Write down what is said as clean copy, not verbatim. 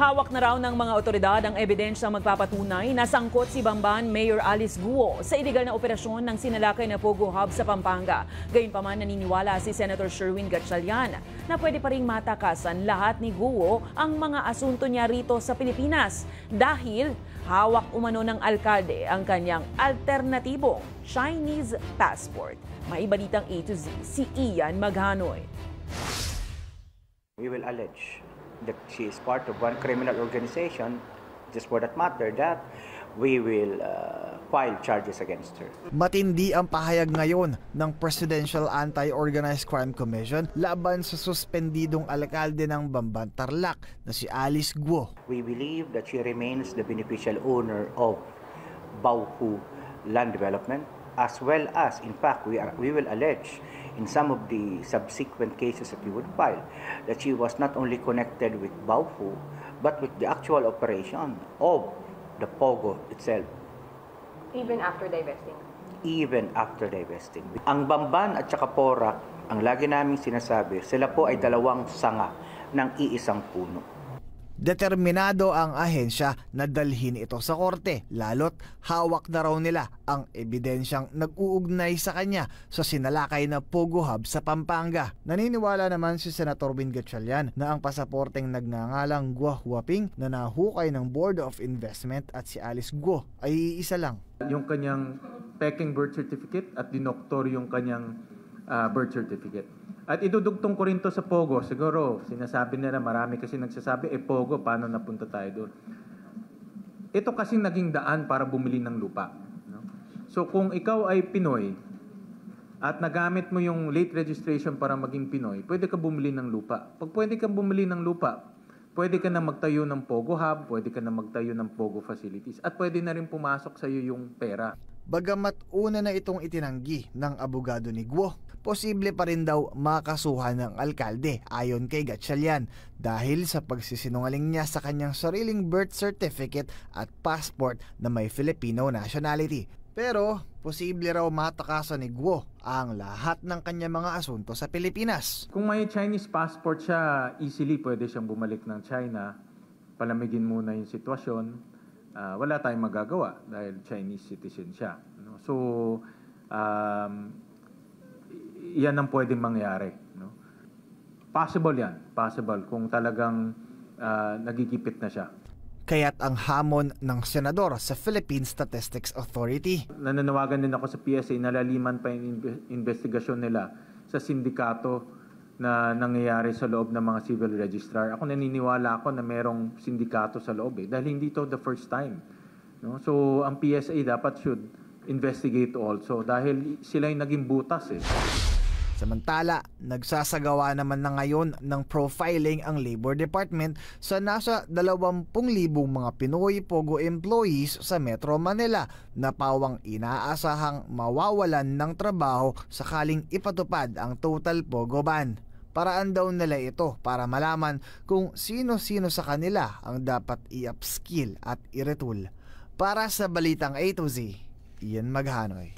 Hawak na raw ng mga otoridad ang ebidensyang magpapatunay na sangkot si Bamban Mayor Alice Guo sa iligal na operasyon ng sinalakay na Pogo Hub sa Pampanga. Gayunpaman, naniniwala si Senator Sherwin Gatchalian na pwede pa ring matakasan lahat ni Guo ang mga asunto niya rito sa Pilipinas dahil hawak umano ng alkalde ang kanyang alternatibong Chinese passport. May balitang A to Z si Ian Maghanoy. We will allege that she is part of one criminal organization, just for that matter, that we will file charges against her. Matindi ang pahayag ngayon ng Presidential Anti-Organized Crime Commission laban sa suspendidong alkalde ng Bamban, Tarlac na si Alice Guo. We believe that she remains the beneficial owner of Baohu Land Development, as well as, in fact, we will allege in some of the subsequent cases that we would file that she was not only connected with Baohu, but with the actual operation of the Pogo itself. Even after divesting? Even after divesting. Ang Bamban at saka Porac, ang lagi naming sinasabi, sila po ay dalawang sanga ng iisang puno. Determinado ang ahensya na dalhin ito sa korte, lalo't hawak na raw nila ang ebidensyang nag-uugnay sa kanya sa sinalakay na Pogo Hub sa Pampanga. Naniniwala naman si Senator Win Gatchalian na ang pasaporteng nagngangalang Guo Huaping na nahukay ng Board of Investment at si Alice Guo ay isa lang. Yung kanyang peking birth certificate at dinoktor yung kanyang birth certificate. At idudugtong ko rin to sa Pogo. Siguro, sinasabi nila, marami kasi nagsasabi, Pogo, paano napunta tayo doon? Ito kasi naging daan para bumili ng lupa. No? So kung ikaw ay Pinoy at nagamit mo yung late registration para maging Pinoy, pwede ka bumili ng lupa. Pag pwede ka bumili ng lupa, pwede ka na magtayo ng Pogo Hub, pwede ka na magtayo ng Pogo facilities, at pwede na rin pumasok sa iyo yung pera. Bagamat una na itong itinanggi ng abogado ni Guo, posible pa rin daw makasuhan ng alkalde ayon kay Gatchalian dahil sa pagsisinungaling niya sa kanyang sariling birth certificate at passport na may Filipino nationality. Pero posible raw matakasan ni Guo ang lahat ng kanyang mga asunto sa Pilipinas. Kung may Chinese passport siya, easily pwede siyang bumalik ng China, palamigin muna yung sitwasyon. Wala tayong magagawa dahil Chinese citizen siya. No? So, yan ang pwedeng mangyari. No? Possible yan. Possible kung talagang nagigipit na siya. Kaya't ang hamon ng senador sa Philippine Statistics Authority. Nananawagan din ako sa PSA na laliman pa yung investigasyon nila sa sindikato na nangyayari sa loob ng mga civil registrar. Ako naniniwala ako na merong sindikato sa loob dahil hindi ito the first time. No? So ang PSA dapat should investigate also dahil sila yung naging butas Samantala, nagsasagawa naman na ngayon ng profiling ang Labor Department sa nasa 20,000 mga Pinoy Pogo employees sa Metro Manila na pawang inaasahang mawawalan ng trabaho sakaling ipatupad ang total Pogo ban. Paraan daw nila ito para malaman kung sino-sino sa kanila ang dapat i-upskill at i-retool. Para sa Balitang A to Z, Ian Maghanoy.